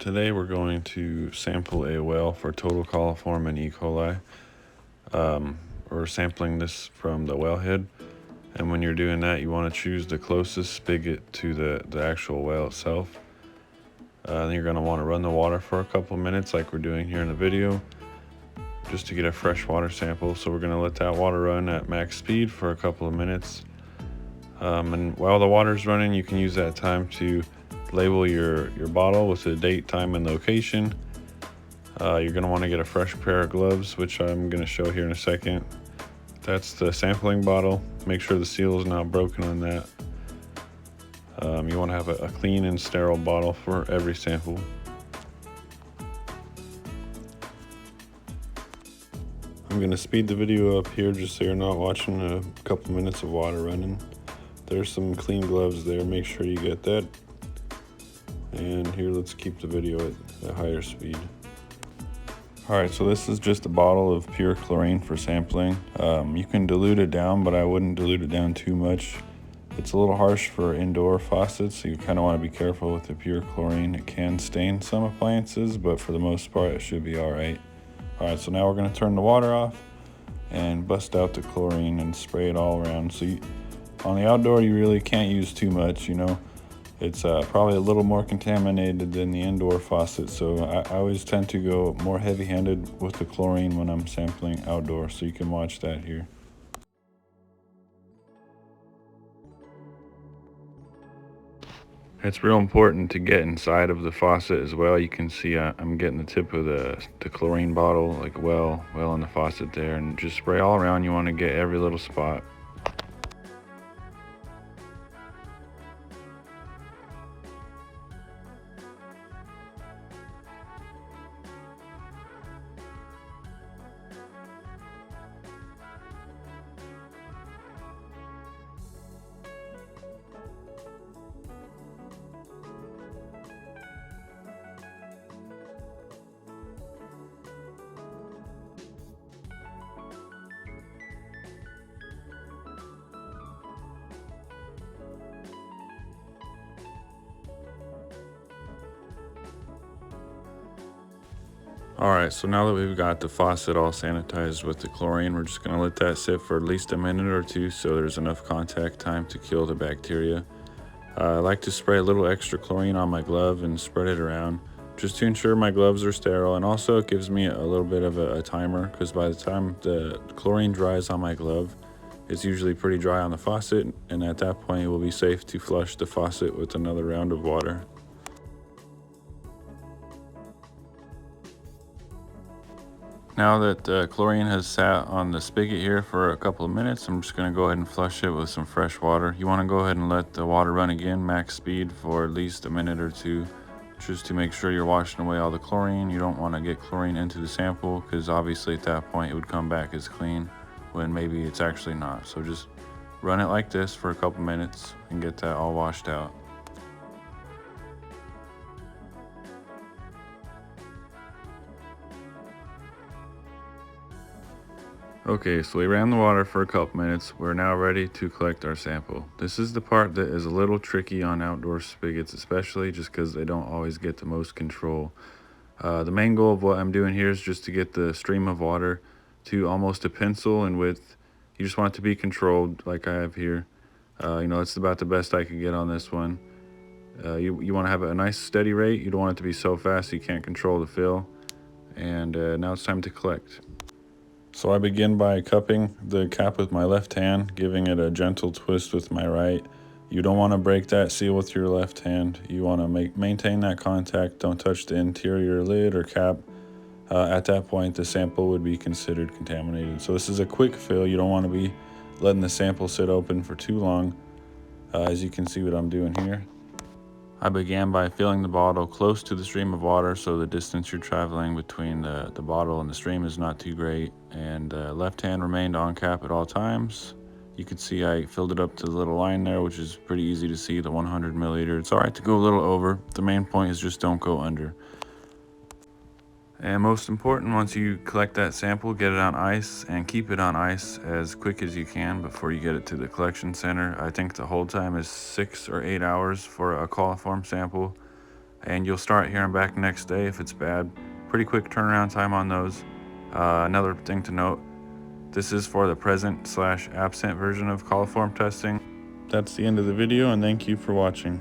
Today we're going to sample a well for Total Coliform and E. Coli. We're sampling this from the wellhead, and when you're doing that, you want to choose the closest spigot to the actual well itself. Then you're going to want to run the water for a couple minutes like we're doing here in the video, just to get a fresh water sample. So we're going to let that water run at max speed for a couple of minutes. And while the water's running, you can use that time to label your bottle with the date, time, and location. You're going to want to get a fresh pair of gloves, which I'm going to show here in a second. That's the sampling bottle. Make sure the seal is not broken on that. You want to have a clean and sterile bottle for every sample. I'm going to speed the video up here just so you're not watching a couple minutes of water running. There's some clean gloves there, make sure you get that. And here, let's keep the video at a higher speed. Alright, so this is just a bottle of pure chlorine for sampling. You can dilute it down, but I wouldn't dilute it down too much. It's a little harsh for indoor faucets, so you kind of want to be careful with the pure chlorine. It can stain some appliances, but for the most part, it should be alright. Alright, so now we're going to turn the water off and bust out the chlorine and spray it all around. So on the outdoor, you really can't use too much, you know. It's probably a little more contaminated than the indoor faucet, so I always tend to go more heavy-handed with the chlorine when I'm sampling outdoors, so you can watch that here. It's real important to get inside of the faucet as well. You can see I'm getting the tip of the chlorine bottle like well in the faucet there, and just spray all around. You want to get every little spot. Alright, so now that we've got the faucet all sanitized with the chlorine, we're just going to let that sit for at least a minute or two so there's enough contact time to kill the bacteria. I like to spray a little extra chlorine on my glove and spread it around just to ensure my gloves are sterile, and also it gives me a little bit of a timer, because by the time the chlorine dries on my glove, it's usually pretty dry on the faucet, and at that point it will be safe to flush the faucet with another round of water. Now that the chlorine has sat on the spigot here for a couple of minutes, I'm just going to go ahead and flush it with some fresh water. You want to go ahead and let the water run again, max speed, for at least a minute or two, just to make sure you're washing away all the chlorine. You don't want to get chlorine into the sample, because obviously at that point it would come back as clean when maybe it's actually not. So just run it like this for a couple minutes and get that all washed out. Okay, so we ran the water for a couple minutes. We're now ready to collect our sample. This is the part that is a little tricky on outdoor spigots, especially just because they don't always get the most control. The main goal of what I'm doing here is just to get the stream of water to almost a pencil in width. You just want it to be controlled like I have here. You know, it's about the best I could get on this one. You want to have a nice steady rate. You don't want it to be so fast you can't control the fill. And now it's time to collect. So I begin by cupping the cap with my left hand, giving it a gentle twist with my right. You don't want to break that seal with your left hand. You want to maintain that contact. Don't touch the interior lid or cap. At that point, the sample would be considered contaminated. So this is a quick fill. You don't want to be letting the sample sit open for too long, as you can see what I'm doing here. I began by filling the bottle close to the stream of water, so the distance you're traveling between the bottle and the stream is not too great, and left hand remained on cap at all times. You can see I filled it up to the little line there, which is pretty easy to see, the 100 milliliter. It's alright to go a little over. The main point is just don't go under. And most important, once you collect that sample, get it on ice and keep it on ice as quick as you can before you get it to the collection center. I think the hold time is 6 or 8 hours for a coliform sample. and you'll start hearing back next day if it's bad. Pretty quick turnaround time on those. Another thing to note, this is for the present/absent version of coliform testing. That's the end of the video, and thank you for watching.